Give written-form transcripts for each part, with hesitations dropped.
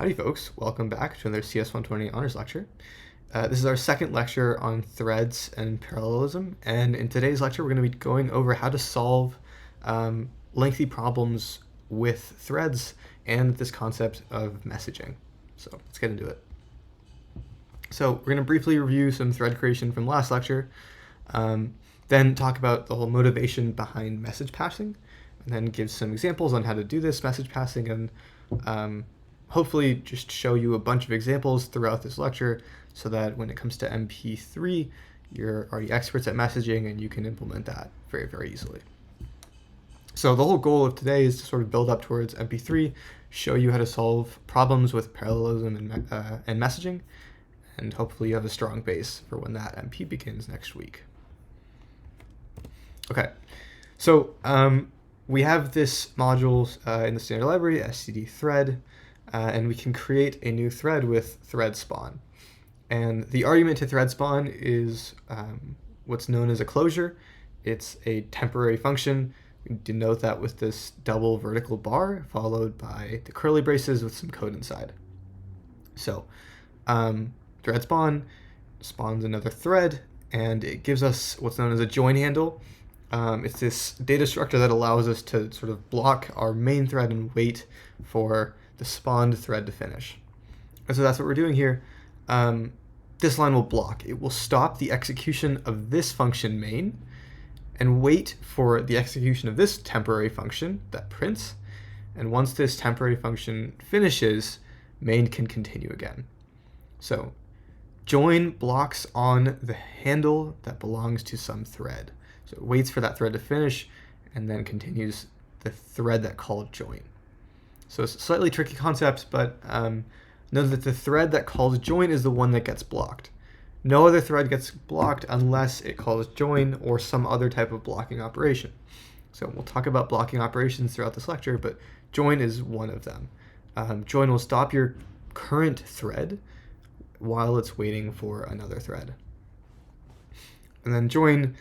Howdy folks, welcome back to another CS 120 honors lecture. This is our second lecture on threads and parallelism, and in today's lecture we're going to be going over how to solve lengthy problems with threads and this concept of messaging. So let's get into it. So we're going to briefly review some thread creation from last lecture, then talk about the whole motivation behind message passing, and then give some examples on how to do this message passing, and hopefully just show you a bunch of examples throughout this lecture so that when it comes to MP3, you're already experts at messaging and you can implement that very, very easily. So the whole goal of today is to sort of build up towards MP3, show you how to solve problems with parallelism and messaging, and hopefully you have a strong base for when that MP begins next week. Okay, so we have this module in the standard library, std thread, and we can create a new thread with thread spawn. And the argument to thread spawn is what's known as a closure. It's a temporary function. We denote that with this double vertical bar followed by the curly braces with some code inside. So thread spawn spawns another thread, and it gives us what's known as a join handle. It's this data structure that allows us to sort of block our main thread and wait for the spawned thread to finish. And so that's what we're doing here. This line will block. It will stop the execution of this function main and wait for the execution of this temporary function that prints. And once this temporary function finishes, main can continue again. So join blocks on the handle that belongs to some thread. So it waits for that thread to finish and then continues the thread that called join. So it's a slightly tricky concept, but know that the thread that calls join is the one that gets blocked. No other thread gets blocked unless it calls join or some other type of blocking operation. So we'll talk about blocking operations throughout this lecture, but join is one of them. Join will stop your current thread while it's waiting for another thread. And then join,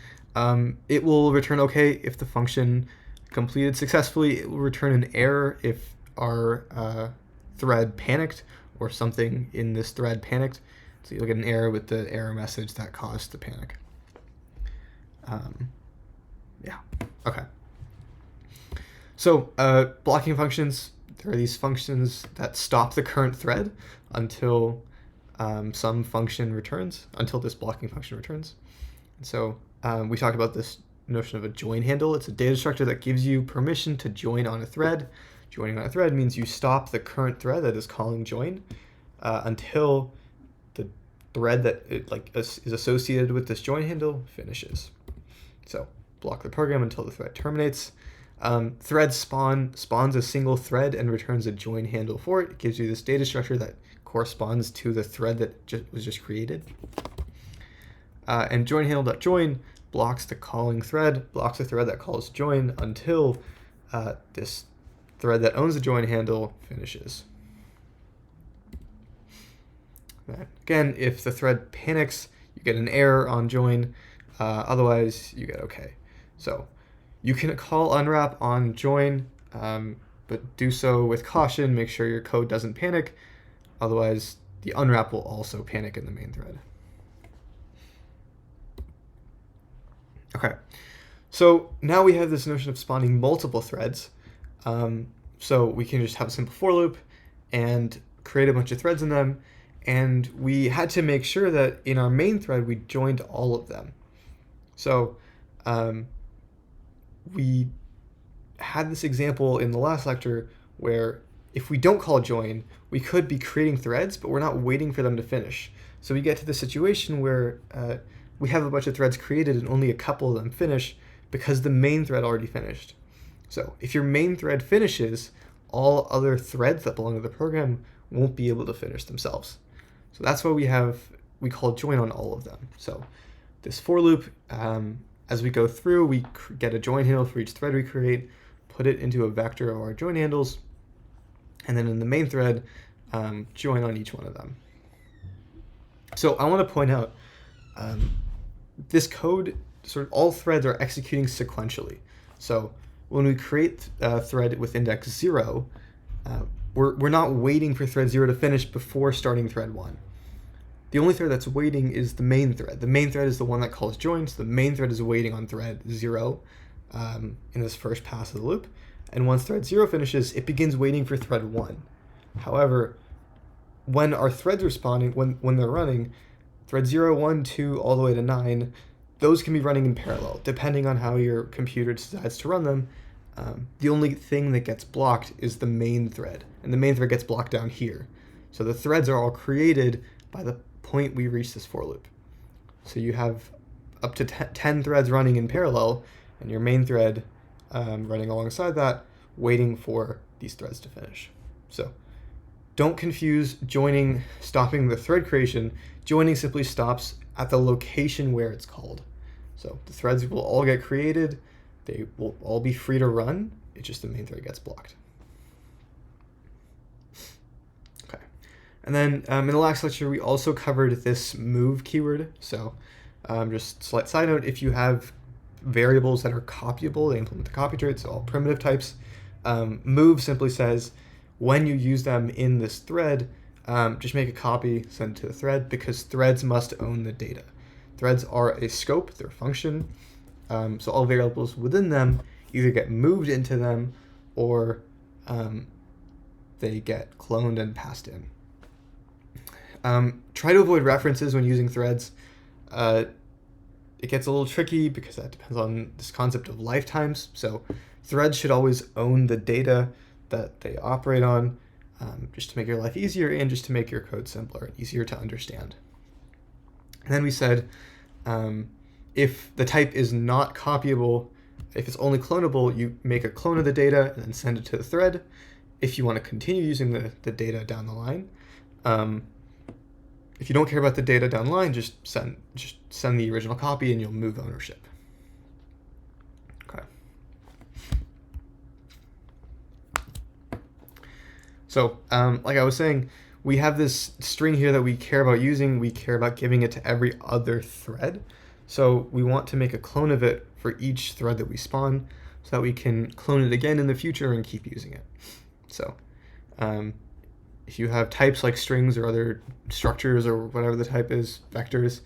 it will return OK if the function completed successfully. It will return an error if our thread panicked or something in this thread panicked. So you'll get an error with the error message that caused the panic. Yeah, okay. So blocking functions, there are these functions that stop the current thread until some function returns, until this blocking function returns. And so we talked about this notion of a join handle. It's a data structure that gives you permission to join on a thread. Joining on a thread means you stop the current thread that is calling join until the thread that is associated with this join handle finishes. So block the program until the thread terminates. Thread spawns a single thread and returns a join handle for it. It gives you this data structure that corresponds to the thread that was just created. And join handle.join blocks the calling thread, blocks the thread that calls join until this thread that owns the join handle finishes. Again, if the thread panics, you get an error on join. Otherwise, you get OK. So you can call unwrap on join, but do so with caution. Make sure your code doesn't panic. Otherwise, the unwrap will also panic in the main thread. Okay, so now we have this notion of spawning multiple threads. So we can just have a simple for loop and create a bunch of threads in them. And we had to make sure that in our main thread, we joined all of them. So we had this example in the last lecture where if we don't call join, we could be creating threads, but we're not waiting for them to finish. So we get to the situation where we have a bunch of threads created and only a couple of them finish because the main thread already finished. So if your main thread finishes, all other threads that belong to the program won't be able to finish themselves. So that's why we call join on all of them. So this for loop, as we go through, we get a join handle for each thread we create, put it into a vector of our join handles, and then in the main thread, join on each one of them. So I want to point out this code, sort of all threads are executing sequentially. So when we create a thread with index 0, we're not waiting for thread 0 to finish before starting thread 1. The only thread that's waiting is the main thread. The main thread is the one that calls join, so the main thread is waiting on thread 0 in this first pass of the loop. And once thread 0 finishes, it begins waiting for thread 1. However, when our threads are spawning, when they're running, thread 0, 1, 2, all the way to 9, those can be running in parallel, depending on how your computer decides to run them. The only thing that gets blocked is the main thread, and the main thread gets blocked down here. So the threads are all created by the point we reach this for loop. So you have up to 10 threads running in parallel, and your main thread running alongside that, waiting for these threads to finish. So don't confuse joining, stopping the thread creation. Joining simply stops at the location where it's called. So the threads will all get created. They will all be free to run. It's just the main thread gets blocked. Okay. And then in the last lecture, we also covered this move keyword. So just slight side note, if you have variables that are copyable, they implement the copy trait, so all primitive types. Move simply says, when you use them in this thread, just make a copy, send it to the thread, because threads must own the data. Threads are a scope, they're a function, so all variables within them either get moved into them or they get cloned and passed in. Try to avoid references when using threads. It gets a little tricky because that depends on this concept of lifetimes. So threads should always own the data that they operate on, just to make your life easier and just to make your code simpler and easier to understand. And then we said, if the type is not copyable, if it's only clonable, you make a clone of the data and then send it to the thread. If you want to continue using the data down the line, if you don't care about the data down the line, just send the original copy and you'll move ownership. Okay. So, like I was saying, we have this string here that we care about using. We care about giving it to every other thread. So we want to make a clone of it for each thread that we spawn so that we can clone it again in the future and keep using it. So if you have types like strings or other structures or whatever the type is, vectors,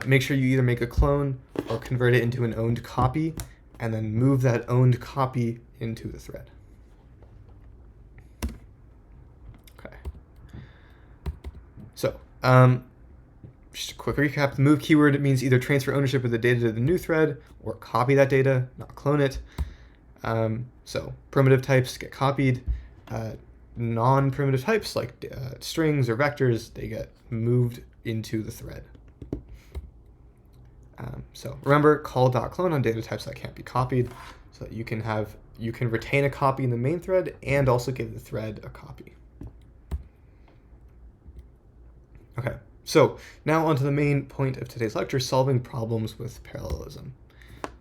make sure you either make a clone or convert it into an owned copy and then move that owned copy into the thread. Okay. So just a quick recap. The move keyword means either transfer ownership of the data to the new thread or copy that data, not clone it. So primitive types get copied. Non-primitive types like strings or vectors, they get moved into the thread. So remember, call.clone on data types that can't be copied, so that you can retain a copy in the main thread and also give the thread a copy. Okay, so now onto the main point of today's lecture, solving problems with parallelism.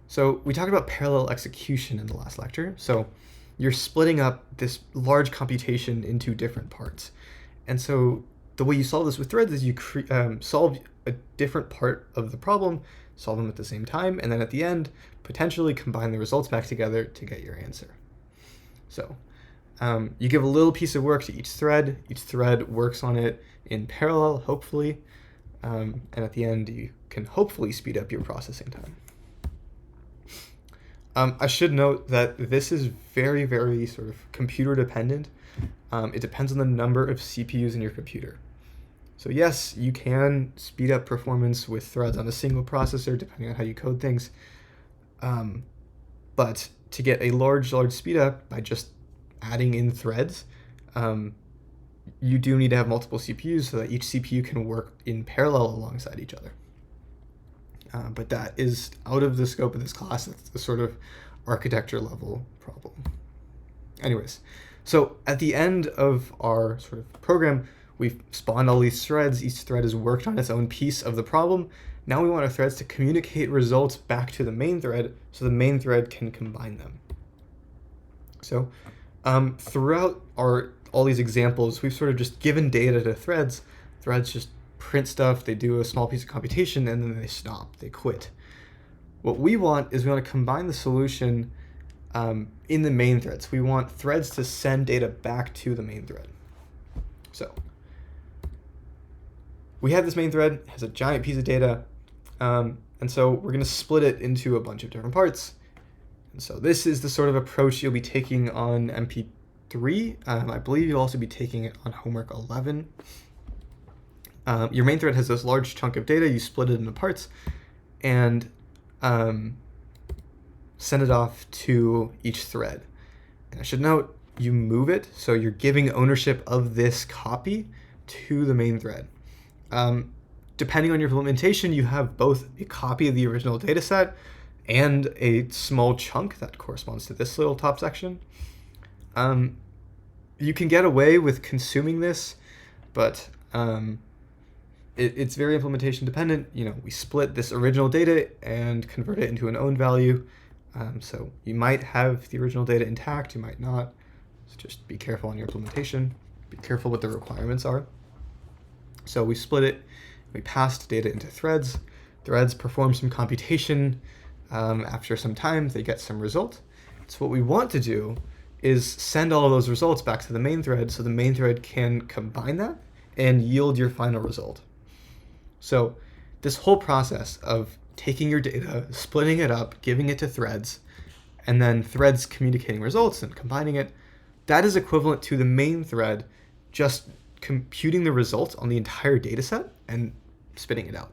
So we talked about parallel execution in the last lecture. So you're splitting up this large computation into different parts. And so the way you solve this with threads is you solve a different part of the problem, solve them at the same time, and then at the end, potentially combine the results back together to get your answer. So you give a little piece of work to each thread works on it in parallel, hopefully, and at the end, you can hopefully speed up your processing time. I should note that this is very, very sort of computer dependent. It depends on the number of CPUs in your computer. So yes, you can speed up performance with threads on a single processor, depending on how you code things. But to get a large speed up by just adding in threads, you do need to have multiple CPUs so that each CPU can work in parallel alongside each other. But that is out of the scope of this class. That's the sort of architecture level problem. Anyways, so at the end of our sort of program, we've spawned all these threads. Each thread has worked on its own piece of the problem. Now we want our threads to communicate results back to the main thread so the main thread can combine them. So throughout all these examples, we've sort of just given data to threads. Threads just print stuff, they do a small piece of computation, and then they stop, they quit. What we want is we want to combine the solution in the main threads. We want threads to send data back to the main thread. So we have this main thread, it has a giant piece of data, and so we're going to split it into a bunch of different parts. And so this is the sort of approach you'll be taking on MP3. I believe you'll also be taking it on homework 11. Your main thread has this large chunk of data, you split it into parts, and send it off to each thread. And I should note, you move it, so you're giving ownership of this copy to the main thread. Depending on your implementation, you have both a copy of the original data set and a small chunk that corresponds to this little top section. You can get away with consuming this, but it's very implementation dependent. We split this original data and convert it into an owned value. So you might have the original data intact, you might not. So just be careful on your implementation. Be careful what the requirements are. So we split it, we passed data into threads. Threads perform some computation. After some time, they get some result. So what we want to do is send all of those results back to the main thread so the main thread can combine that and yield your final result. So this whole process of taking your data, splitting it up, giving it to threads, and then threads communicating results and combining it, that is equivalent to the main thread just computing the results on the entire data set and spitting it out.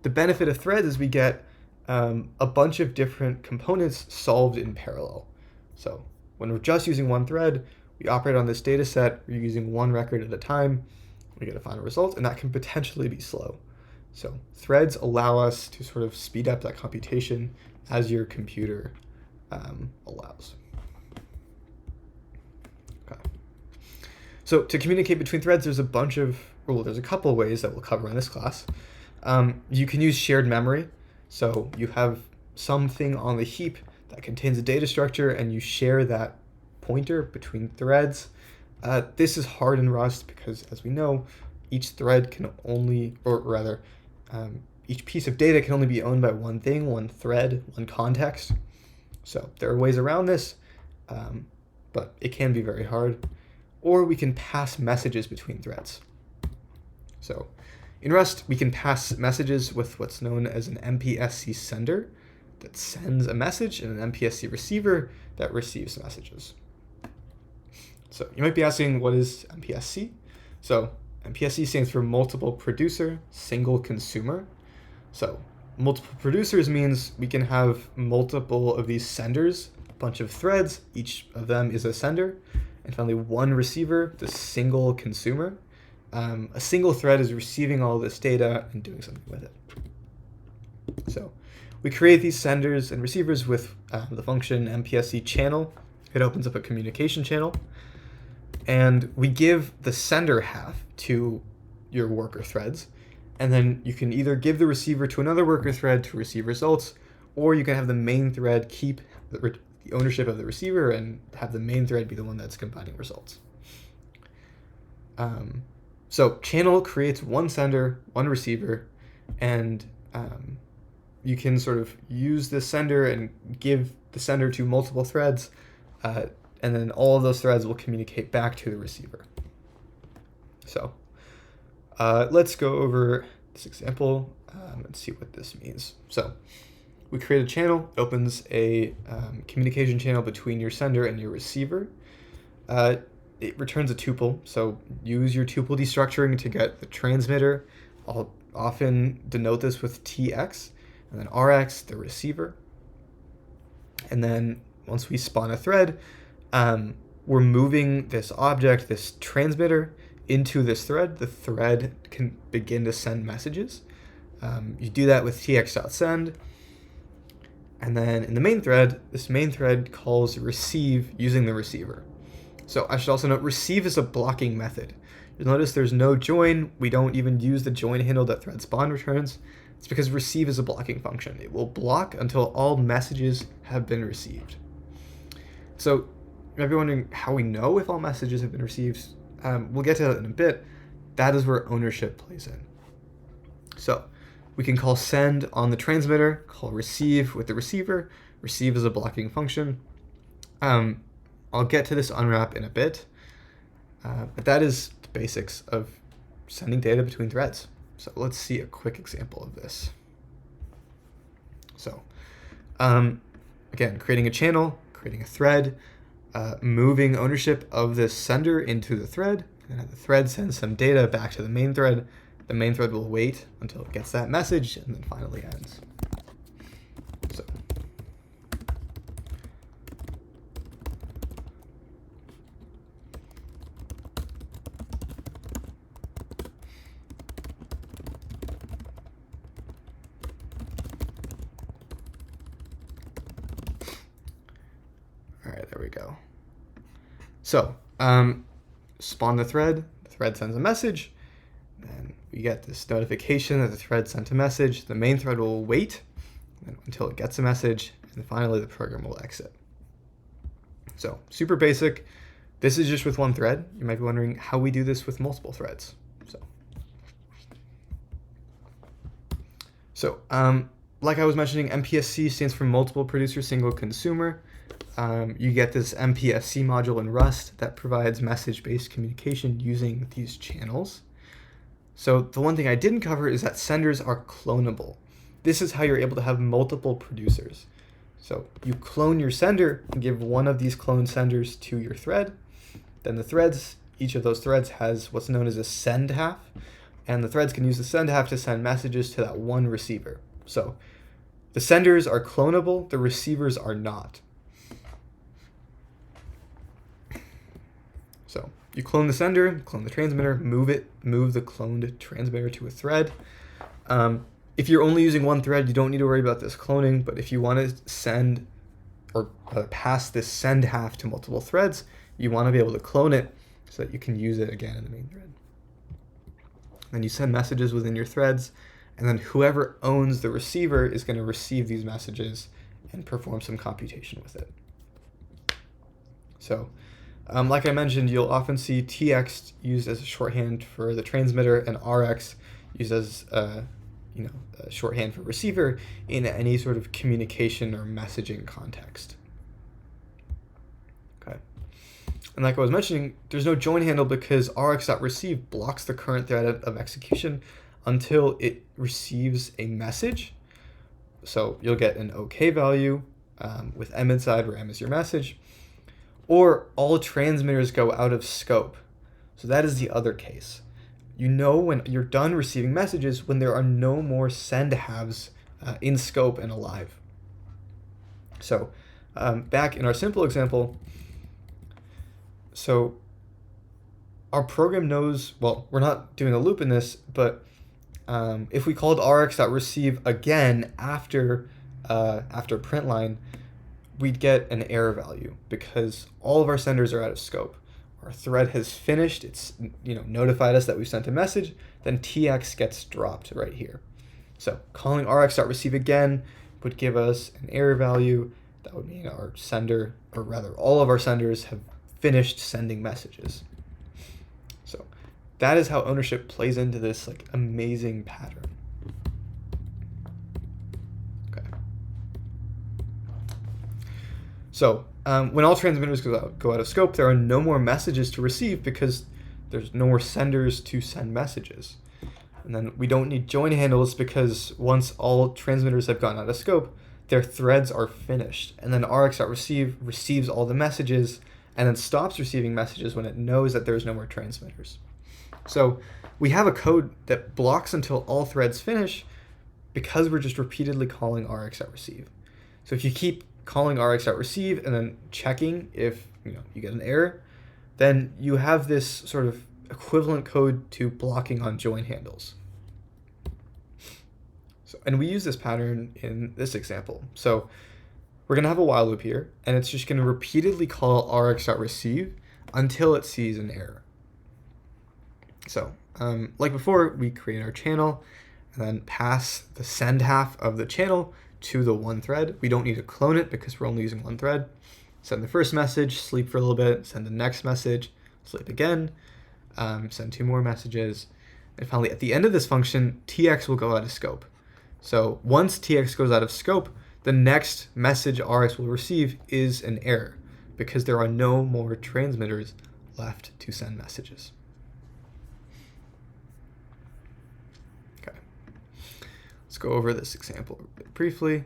The benefit of threads is we get a bunch of different components solved in parallel. So when we're just using one thread, we operate on this data set, we're using one record at a time, we get a final result, and that can potentially be slow. So threads allow us to sort of speed up that computation as your computer allows. Okay. So to communicate between threads, there's a couple ways that we'll cover in this class. You can use shared memory. So you have something on the heap that contains a data structure and you share that pointer between threads. This is hard in Rust because, as we know, each thread can only, or rather, each piece of data can only be owned by one thing, one thread, one context. So there are ways around this, but it can be very hard. Or we can pass messages between threads. So in Rust, we can pass messages with what's known as an MPSC sender that sends a message and an MPSC receiver that receives messages. So you might be asking, what is MPSC? So MPSC stands for multiple producer, single consumer. So multiple producers means we can have multiple of these senders, a bunch of threads, each of them is a sender, and finally one receiver, the single consumer. A single thread is receiving all this data and doing something with it. So we create these senders and receivers with the function MPSC channel. It opens up a communication channel. And we give the sender half to your worker threads. And then you can either give the receiver to another worker thread to receive results, or you can have the main thread keep the ownership of the receiver and have the main thread be the one that's combining results. So channel creates one sender, one receiver, and you can sort of use the sender and give the sender to multiple threads, and then all of those threads will communicate back to the receiver. So let's go over this example and see what this means. So we create a channel, it opens a communication channel between your sender and your receiver. It returns a tuple, so use your tuple destructuring to get the transmitter. I'll often denote this with TX, and then RX, the receiver. And then once we spawn a thread, we're moving this object, this transmitter, into this thread. The thread can begin to send messages. You do that with tx.send. And then in the main thread, this main thread calls receive using the receiver. So I should also note receive is a blocking method. You'll notice there's no join. We don't even use the join handle that thread spawn returns. It's because receive is a blocking function. It will block until all messages have been received. So you might be wondering how we know if all messages have been received. We'll get to that in a bit. That is where ownership plays in. So we can call send on the transmitter, call receive with the receiver. receive is a blocking function. I'll get to this unwrap in a bit, but that is the basics of sending data between threads. So let's see a quick example of this. So again, creating a channel, creating a thread, moving ownership of this sender into the thread, and the thread sends some data back to the main thread. The main thread will wait until it gets that message and then finally ends. So all right, there we go. So spawn the thread sends a message, and we get this notification that the thread sent a message. The main thread will wait until it gets a message, and then finally the program will exit. So super basic. This is just with one thread. You might be wondering how we do this with multiple threads. So like I was mentioning, MPSC stands for Multiple Producer Single Consumer. You get this MPSC module in Rust that provides message-based communication using these channels. So the one thing I didn't cover is that senders are clonable. This is how you're able to have multiple producers. So you clone your sender and give one of these cloned senders to your thread. Then the threads, each of those threads has what's known as a send half, and the threads can use the send half to send messages to that one receiver. So the senders are clonable, the receivers are not. So you clone the sender, clone the transmitter, move the cloned transmitter to a thread. If you're only using one thread, you don't need to worry about this cloning, but if you want to send or pass this send half to multiple threads, you want to be able to clone it so that you can use it again in the main thread. Then you send messages within your threads, and then whoever owns the receiver is going to receive these messages and perform some computation with it. So like I mentioned, you'll often see TX used as a shorthand for the transmitter and RX used as a shorthand for receiver in any sort of communication or messaging context. Okay. And like I was mentioning, there's no join handle because rx.receive blocks the current thread of execution until it receives a message. So you'll get an OK value with M inside, where M is your message. Or all transmitters go out of scope. So that is the other case. You know when you're done receiving messages when there are no more send halves in scope and alive. So back in our simple example, so our program knows, well, we're not doing a loop in this, but if we called rx.receive again after print line, we'd get an error value because all of our senders are out of scope. Our thread has finished, it's notified us that we sent a message, then TX gets dropped right here. So calling rx.receive again would give us an error value. That would mean our sender, or rather all of our senders, have finished sending messages. So that is how ownership plays into this amazing pattern. So when all transmitters go out of scope, there are no more messages to receive because there's no more senders to send messages. And then we don't need join handles because once all transmitters have gone out of scope, their threads are finished. And then rx.receive receives all the messages and then stops receiving messages when it knows that there's no more transmitters. So we have a code that blocks until all threads finish because we're just repeatedly calling rx.receive. So if you keep calling rx.receive and then checking if you get an error, then you have this sort of equivalent code to blocking on join handles. So, and we use this pattern in this example. So we're going to have a while loop here, and it's just going to repeatedly call rx.receive until it sees an error. So like before, we create our channel and then pass the send half of the channel to the one thread. We don't need to clone it because we're only using one thread. Send the first message, sleep for a little bit, send the next message, sleep again, send two more messages, and finally at the end of this function, TX will go out of scope. So once TX goes out of scope, the next message RX will receive is an error because there are no more transmitters left to send messages. Okay, let's go over this example a bit briefly.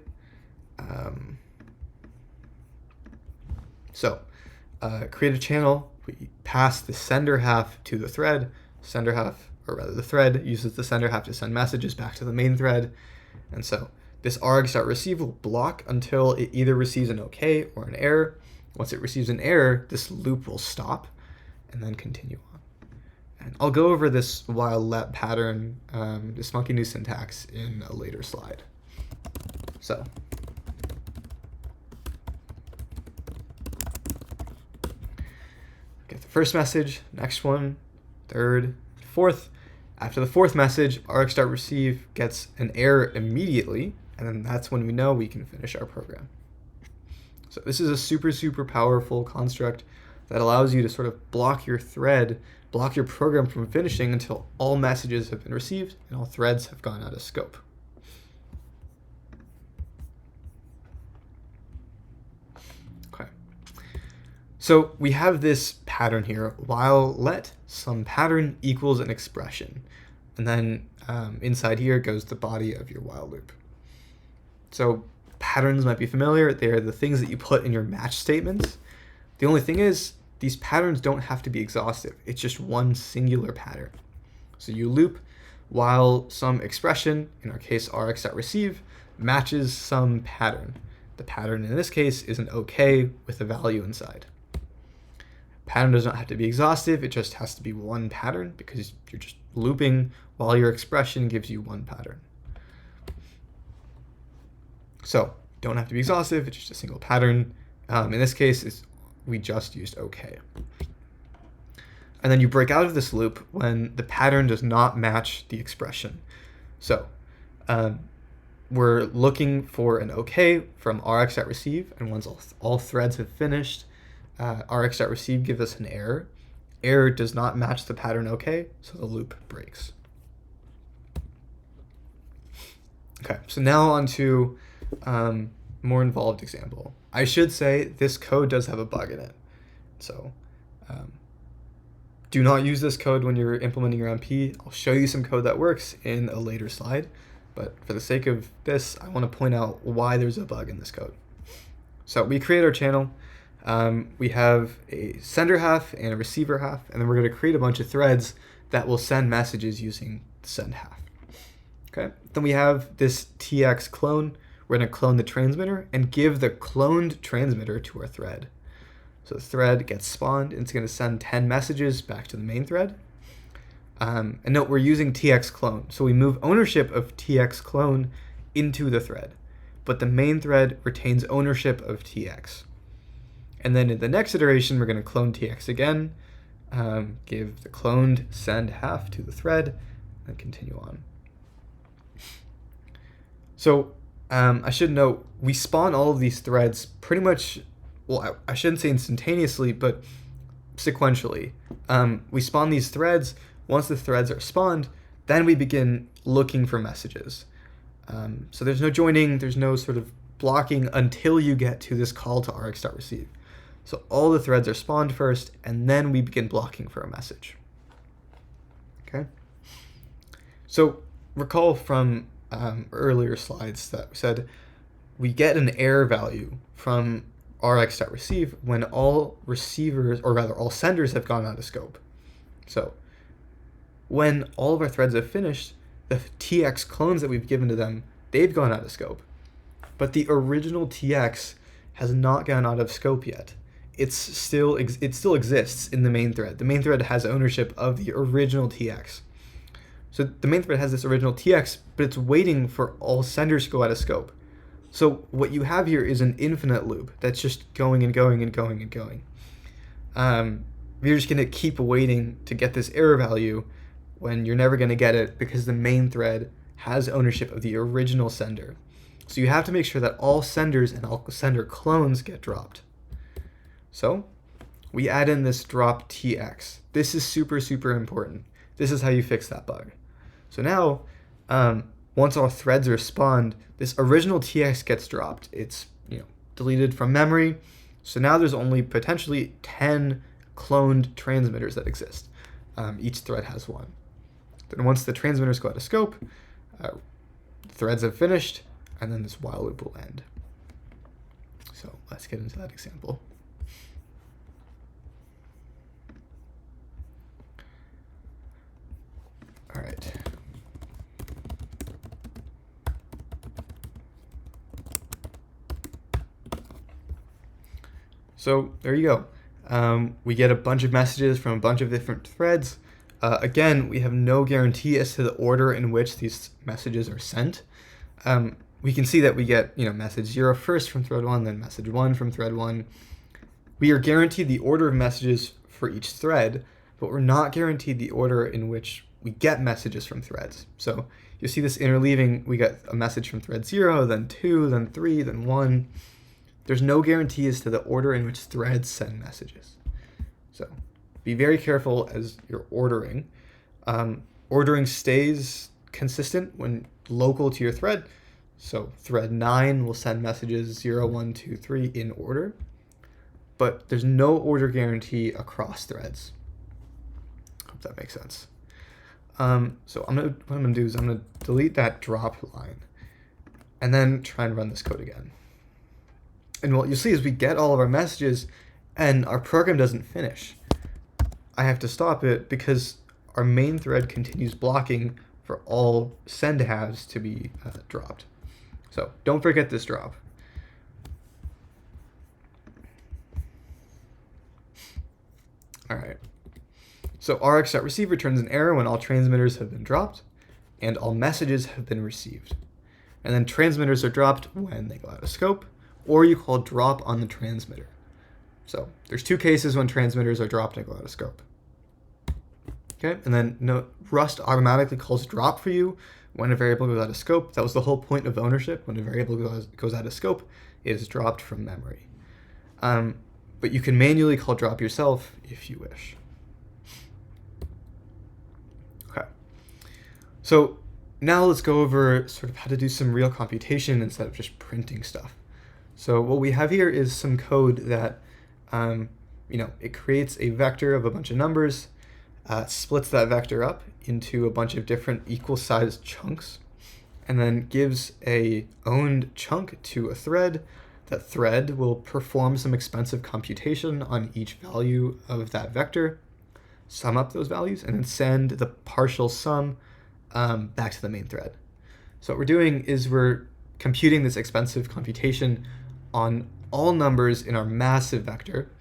Create a channel. We pass the sender half to the thread. Sender half, or rather the thread, uses the sender half to send messages back to the main thread. And so this args.receive will block until it either receives an OK or an error. Once it receives an error, this loop will stop and then continue on. And I'll go over this while let pattern, this monkey new syntax, in a later slide. So get the first message, next one, third, fourth. After the fourth message, args.receive gets an error immediately, and then that's when we know we can finish our program. So this is a super, super powerful construct that allows you to sort of block your thread, block your program from finishing until all messages have been received and all threads have gone out of scope. Okay. So we have this pattern here, while let some pattern equals an expression. And then inside here goes the body of your while loop. So patterns might be familiar. They're the things that you put in your match statements. The only thing is, these patterns don't have to be exhaustive. It's just one singular pattern. So you loop while some expression, in our case rx.receive, matches some pattern. The pattern in this case is an OK with a value inside. Pattern does not have to be exhaustive. It just has to be one pattern because you're just looping while your expression gives you one pattern. So don't have to be exhaustive. It's just a single pattern. In this case, we just used OK. And then you break out of this loop when the pattern does not match the expression. So we're looking for an OK from rx.receive, and once all threads have finished, rx.receive gives us an error. Error does not match the pattern OK, so the loop breaks. Okay, so now on to more involved example. I should say this code does have a bug in it. So do not use this code when you're implementing your MP. I'll show you some code that works in a later slide, but for the sake of this, I want to point out why there's a bug in this code. So we create our channel. We have a sender half and a receiver half, and then we're going to create a bunch of threads that will send messages using the send half. Okay. Then we have this tx clone. We're going to clone the transmitter and give the cloned transmitter to our thread. So the thread gets spawned, and it's going to send 10 messages back to the main thread. And note, we're using tx clone. So we move ownership of tx clone into the thread, but the main thread retains ownership of tx. And then in the next iteration, we're going to clone tx again, give the cloned send half to the thread, and continue on. So I should note, we spawn all of these threads pretty much, well, I shouldn't say instantaneously, but sequentially. We spawn these threads. Once the threads are spawned, then we begin looking for messages. So there's no joining, there's no sort of blocking until you get to this call to rx.receive. So all the threads are spawned first, and then we begin blocking for a message. Okay. So recall from earlier slides that said we get an error value from rx.receive when all receivers, or rather all senders, have gone out of scope. So when all of our threads have finished, the tx clones that we've given to them, they've gone out of scope. But the original tx has not gone out of scope yet. It still exists in the main thread. The main thread has ownership of the original tx. So the main thread has this original tx, but it's waiting for all senders to go out of scope. So what you have here is an infinite loop that's just going and going and going and going. You're just going to keep waiting to get this error value when you're never going to get it because the main thread has ownership of the original sender. So you have to make sure that all senders and all sender clones get dropped. So we add in this drop tx. This is super, super important. This is how you fix that bug. So now once all threads are spawned, this original TX gets dropped. It's deleted from memory. So now there's only potentially 10 cloned transmitters that exist. Each thread has one. Then once the transmitters go out of scope, threads have finished, and then this while loop will end. So let's get into that example. All right. So there you go. We get a bunch of messages from a bunch of different threads. Again, we have no guarantee as to the order in which these messages are sent. We can see that we get message 0 first from thread 1, then message 1 from thread 1. We are guaranteed the order of messages for each thread, but we're not guaranteed the order in which we get messages from threads. So you see this interleaving, we get a message from thread 0, then 2, then 3, then 1. There's no guarantee as to the order in which threads send messages. So be very careful as you're ordering. Ordering stays consistent when local to your thread. So thread 9 will send messages 0, 1, 2, 3 in order. But there's no order guarantee across threads. Hope that makes sense. So what I'm gonna do is I'm gonna delete that drop line and then try and run this code again. And what you'll see is we get all of our messages and our program doesn't finish. I have to stop it because our main thread continues blocking for all send halves to be dropped. So don't forget this drop. All right. So rx.receive returns an error when all transmitters have been dropped and all messages have been received. And then transmitters are dropped when they go out of scope, or you call drop on the transmitter. So there's two cases when transmitters are dropped and go out of scope. Okay, and then Rust automatically calls drop for you when a variable goes out of scope. That was the whole point of ownership. When a variable goes out of scope, it is dropped from memory. But you can manually call drop yourself if you wish. Okay, so now let's go over sort of how to do some real computation instead of just printing stuff. So what we have here is some code that, it creates a vector of a bunch of numbers, splits that vector up into a bunch of different equal-sized chunks, and then gives a owned chunk to a thread. That thread will perform some expensive computation on each value of that vector, sum up those values, and then send the partial sum back to the main thread. So what we're doing is we're computing this expensive computation on all numbers in our massive vector,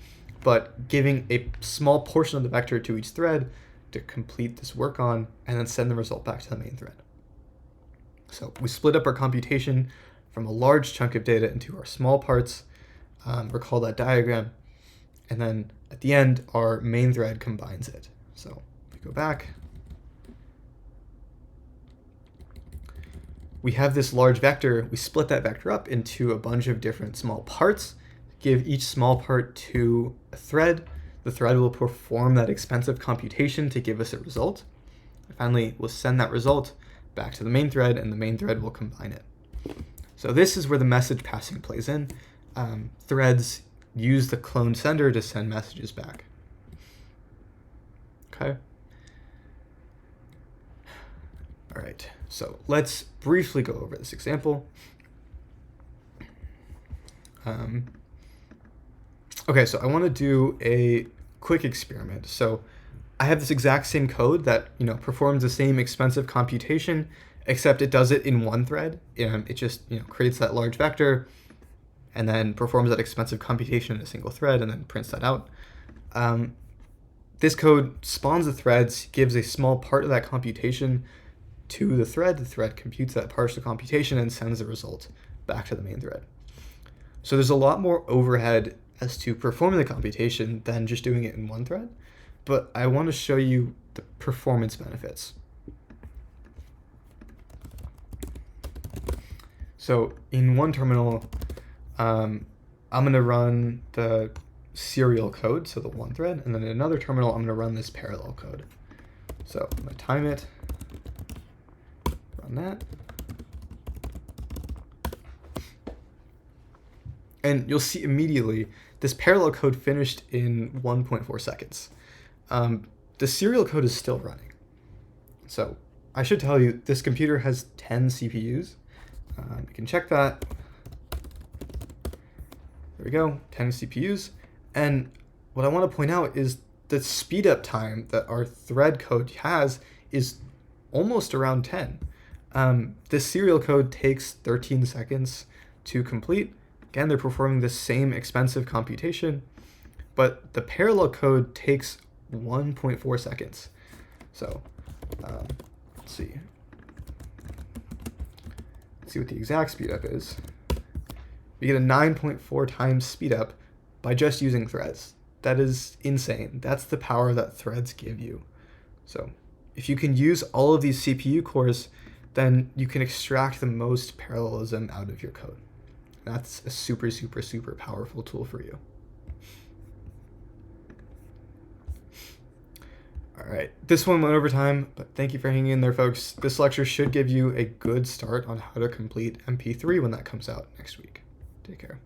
but giving a small portion of the vector to each thread to complete this work on, and then send the result back to the main thread. So we split up our computation from a large chunk of data into our small parts, recall that diagram, and then at the end, our main thread combines it. So if we go back, we have this large vector. We split that vector up into a bunch of different small parts, give each small part to a thread. The thread will perform that expensive computation to give us a result. And finally, we'll send that result back to the main thread, and the main thread will combine it. So this is where the message passing plays in. Threads use the clone sender to send messages back. Okay. All right, so let's briefly go over this example. Okay, so I want to do a quick experiment. So I have this exact same code that performs the same expensive computation, except it does it in one thread. It just creates that large vector, and then performs that expensive computation in a single thread, and then prints that out. This code spawns the threads, gives a small part of that computation to the thread computes that partial computation, and sends the result back to the main thread. So there's a lot more overhead as to performing the computation than just doing it in one thread, but I want to show you the performance benefits. So in one terminal, I'm going to run the serial code, so the one thread, and then in another terminal, I'm going to run this parallel code. So I'm going to time it, run that, And you'll see immediately this parallel code finished in 1.4 seconds. The serial code is still running. So I should tell you, this computer has 10 CPUs. You can check that. There we go, 10 CPUs. And what I want to point out is the speed up time that our thread code has is almost around 10. This serial code takes 13 seconds to complete. Again, they're performing the same expensive computation, but the parallel code takes 1.4 seconds. So let's see. Let's see what the exact speed up is. We get a 9.4 times speed up by just using threads. That is insane. That's the power that threads give you. So if you can use all of these CPU cores, then you can extract the most parallelism out of your code. That's a super, super, super powerful tool for you. All right, this one went over time, but thank you for hanging in there, folks. This lecture should give you a good start on how to complete MP3 when that comes out next week. Take care.